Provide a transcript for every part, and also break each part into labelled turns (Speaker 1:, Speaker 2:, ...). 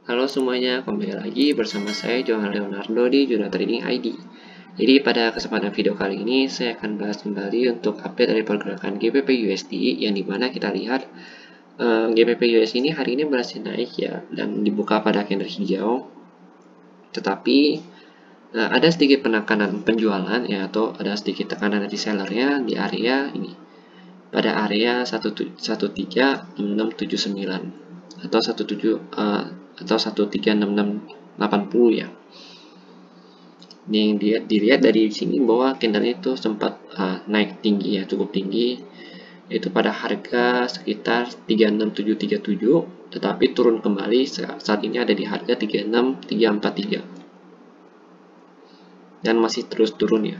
Speaker 1: Halo semuanya, kembali lagi bersama saya Johan Leonardo di Jurnal Trading ID. Jadi pada kesempatan video kali ini saya akan bahas kembali untuk update dari pergerakan GBP USD yang dimana kita lihat GBP USD ini hari ini berhasil naik ya dan dibuka pada candle hijau. Tetapi ada sedikit penekanan penjualan ya atau ada sedikit tekanan dari sellernya di area ini pada area 136679 atau 136680 ya. Ini dilihat dari sini bahwa candle itu sempat naik tinggi ya, cukup tinggi, yaitu pada harga sekitar 36737, tetapi turun kembali saat ini ada di harga 36343 dan masih terus turun ya.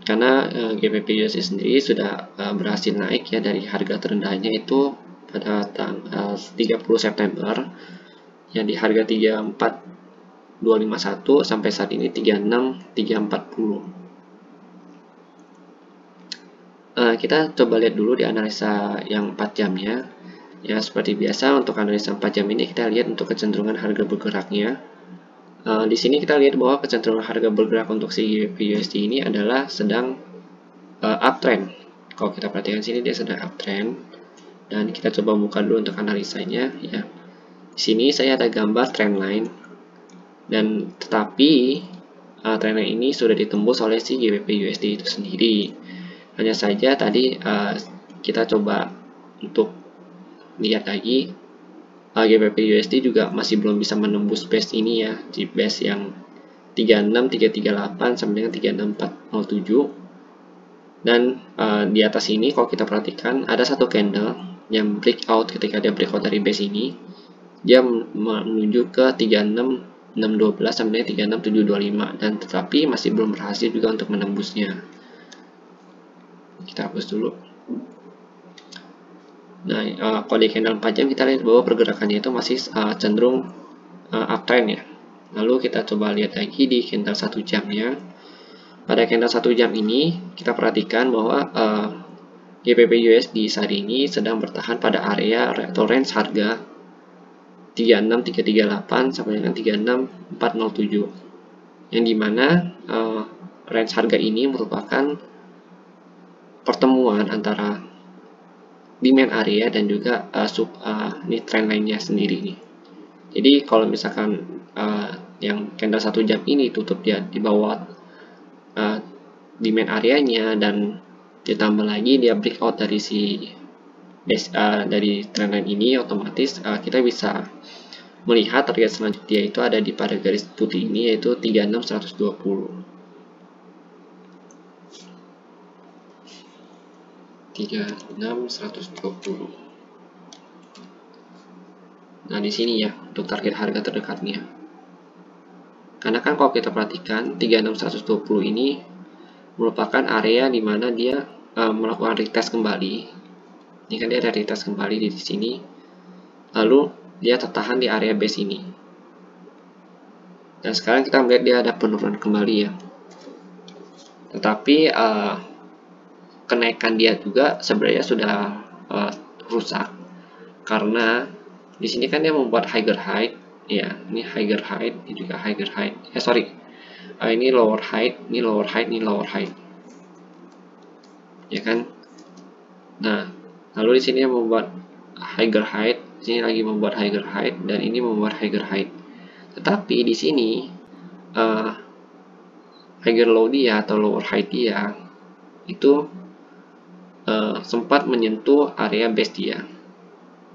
Speaker 1: Karena GBP USD sendiri sudah berhasil naik ya dari harga terendahnya itu pada tanggal 30 September yang di harga 34251 sampai saat ini 36340. Kita coba lihat dulu di analisa yang 4 jamnya. Ya, seperti biasa untuk analisa 4 jam ini kita lihat untuk kecenderungan harga bergeraknya. Di sini kita lihat bahwa kecenderungan harga bergerak untuk si GBP USD ini adalah sedang uptrend. Kalau kita perhatikan sini dia sedang uptrend. Dan kita coba buka dulu untuk analisanya ya. Di sini saya ada gambar trendline dan tetapi trendline ini sudah ditembus oleh si GBP USD itu sendiri. Hanya saja tadi kita coba untuk lihat lagi GBP USD juga masih belum bisa menembus base ini ya, di base yang 36338 sampai dengan 36407. Dan di atas ini kalau kita perhatikan ada satu candle yang breakout. Ketika dia breakout dari base ini, dia menuju ke 36612 sampai 36725 dan tetapi masih belum berhasil juga untuk menembusnya. Kita hapus dulu. Nah, kalau di candle 4 jam kita lihat bahwa pergerakannya itu masih cenderung uptrend ya. Lalu kita coba lihat lagi di candle 1 jamnya. Pada candle 1 jam ini kita perhatikan bahwa GBP USD saat ini sedang bertahan pada area atau range harga 36338 sampai dengan 36407, yang dimana range harga ini merupakan pertemuan antara demand area dan juga ini trend lainnya sendiri nih. Jadi kalau misalkan yang candle 1 jam ini tutup dia di bawah demand areanya dan ditambah lagi dia breakout dari si base dari trendline ini, otomatis kita bisa melihat target selanjutnya itu ada di pada garis putih ini, yaitu 36120. 36120. Nah, di sini ya untuk target harga terdekatnya. Karena kan kalau kita perhatikan 36120 ini merupakan area di mana dia melakukan retest kembali. Ini kan dia ada retest kembali di sini. Lalu dia tertahan di area base ini. Dan sekarang kita melihat dia ada penurunan kembali ya. Tetapi kenaikan dia juga sebenarnya sudah rusak karena di sini kan dia membuat higher height ya. Ini higher height, ini juga higher height. Ini lower height, ini lower height, ini lower height. Ya kan? Nah, lalu di sini membuat higher height, di sini lagi membuat higher height, dan ini membuat higher height. Tetapi di sini higher low dia atau lower height dia itu sempat menyentuh area base dia.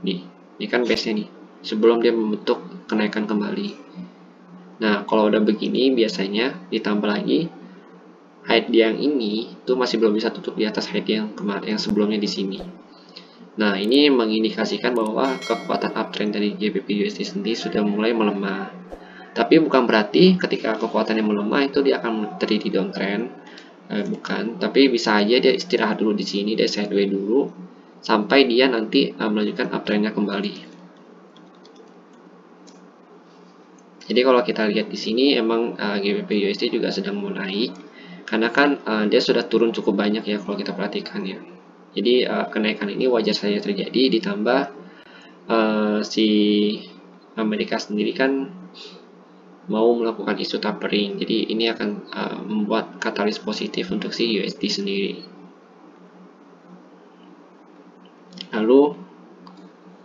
Speaker 1: Ini kan base-nya nih, sebelum dia membentuk kenaikan kembali. Nah, kalau udah begini biasanya ditambah lagi height dia yang ini itu masih belum bisa tutup di atas height yang kemarin yang sebelumnya di sini. Nah, ini mengindikasikan bahwa kekuatan uptrend dari GBP USD sendiri sudah mulai melemah. Tapi bukan berarti ketika kekuatannya melemah itu dia akan terjadi downtrend. Bukan, tapi bisa aja dia istirahat dulu di sini, dia sideways dulu sampai dia nanti melanjutkan uptrendnya kembali. Jadi kalau kita lihat di sini emang GBP USD juga sedang mau naik karena kan dia sudah turun cukup banyak ya kalau kita perhatikan ya. Jadi kenaikan ini wajar saja terjadi, ditambah si Amerika sendiri kan mau melakukan isu tapering, jadi ini akan membuat katalis positif untuk si USD sendiri. Lalu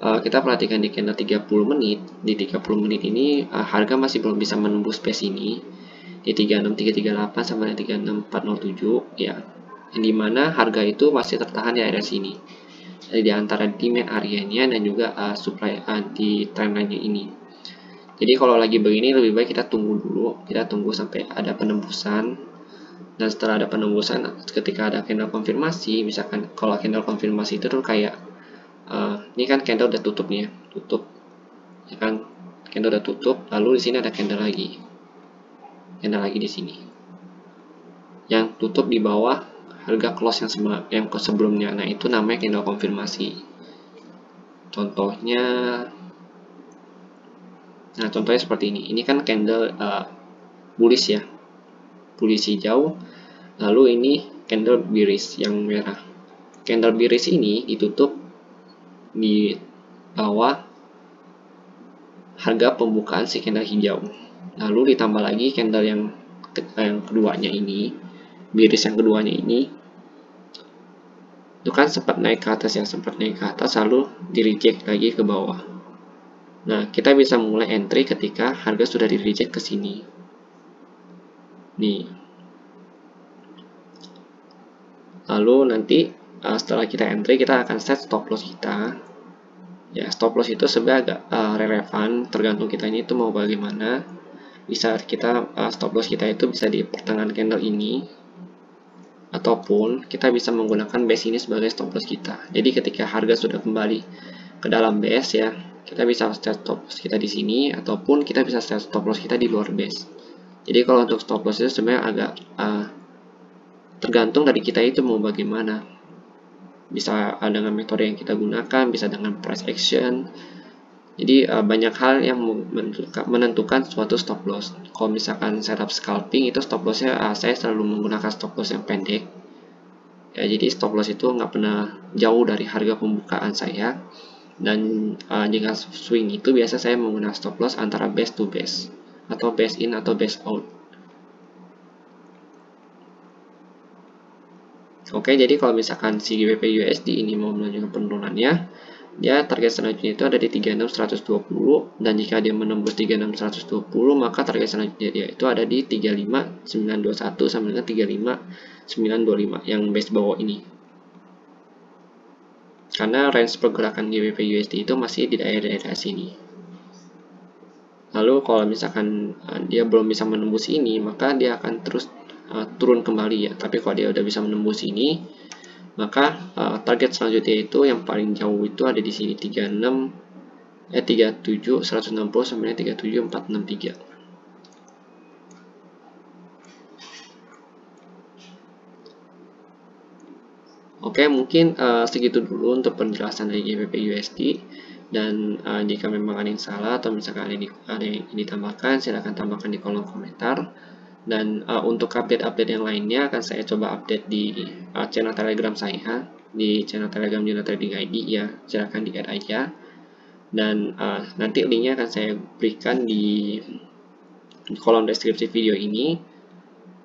Speaker 1: kita perhatikan di candle 30 menit. Di 30 menit ini harga masih belum bisa menembus base ini di 36338 sampai 36407 ya. Yang dimana harga itu masih tertahan di area sini. Jadi di antara demand area-nya dan juga supply di trendline ini. Jadi kalau lagi begini lebih baik kita tunggu dulu, kita tunggu sampai ada penembusan. Dan setelah ada penembusan, ketika ada candle konfirmasi, misalkan kalau candle konfirmasi itu tuh kayak ini kan candle udah tutup nih ya, tutup, ya kan, candle udah tutup, lalu di sini ada candle lagi di sini, yang tutup di bawah harga close yang sebelumnya. Nah itu namanya candle konfirmasi. Contohnya seperti ini. Ini kan candle bullish ya, bullish hijau. Lalu ini candle bearish yang merah. Candle bearish ini ditutup di bawah harga pembukaan si candle hijau. Lalu ditambah lagi candle yang keduanya ini, bearish yang keduanya ini, itu kan sempat naik ke atas ya, lalu di reject lagi ke bawah. Nah, kita bisa mulai entry ketika harga sudah di reject ke sini. Nih. Lalu nanti setelah kita entry, kita akan set stop loss kita. Ya, stop loss itu sebenarnya agak relevan, tergantung kita ini itu mau bagaimana. Bisa kita stop loss kita itu bisa di pertengahan candle ini, ataupun kita bisa menggunakan base ini sebagai stop loss kita. Jadi ketika harga sudah kembali ke dalam base ya, kita bisa set stop loss kita di sini, ataupun kita bisa set stop loss kita di luar base. Jadi kalau untuk stop loss itu sebenarnya agak tergantung dari kita itu mau bagaimana. Bisa dengan metode yang kita gunakan, bisa dengan price action. Jadi banyak hal yang menentukan suatu stop loss. Kalau misalkan setup scalping itu stop lossnya saya selalu menggunakan stop loss yang pendek. Ya, jadi stop loss itu nggak pernah jauh dari harga pembukaan saya. Dan jika swing itu biasa saya menggunakan stop loss antara base to base, atau base in atau base out. Oke, jadi kalau misalkan si GBP USD ini mau melanjutkan penurunannya, dia target selanjutnya itu ada di 36120, dan jika dia menembus 36120 maka target selanjutnya dia itu ada di 35921 sampai dengan 35925 yang base bawah ini. Karena range pergerakan GBP USD itu masih di daerah-daerah sini. Lalu kalau misalkan dia belum bisa menembus ini, maka dia akan terus turun kembali ya. Tapi kalau dia udah bisa menembus ini, maka target selanjutnya itu yang paling jauh itu ada di sini 37 160 sampai 37463. Oke, mungkin segitu dulu untuk penjelasan dari GBP USD. Dan jika memang ada yang salah atau misalkan ada yang ditambahkan, silahkan tambahkan di kolom komentar. Dan untuk update-update yang lainnya akan saya coba update di channel Telegram saya, di channel Telegram Juna Trading ID ya, silahkan di add aja. Dan nanti linknya akan saya berikan di kolom deskripsi video ini.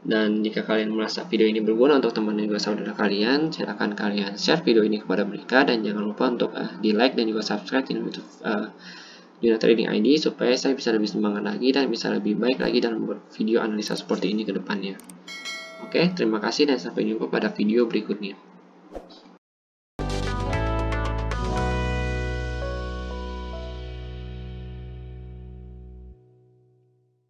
Speaker 1: Dan jika kalian merasa video ini berguna untuk teman dan juga saudara kalian, silahkan kalian share video ini kepada mereka, dan jangan lupa untuk di like dan juga subscribe channel YouTube Juna Trading ID supaya saya bisa lebih semangat lagi dan bisa lebih baik lagi dalam membuat video analisa seperti ini ke depannya. Oke, terima kasih dan sampai jumpa pada video berikutnya.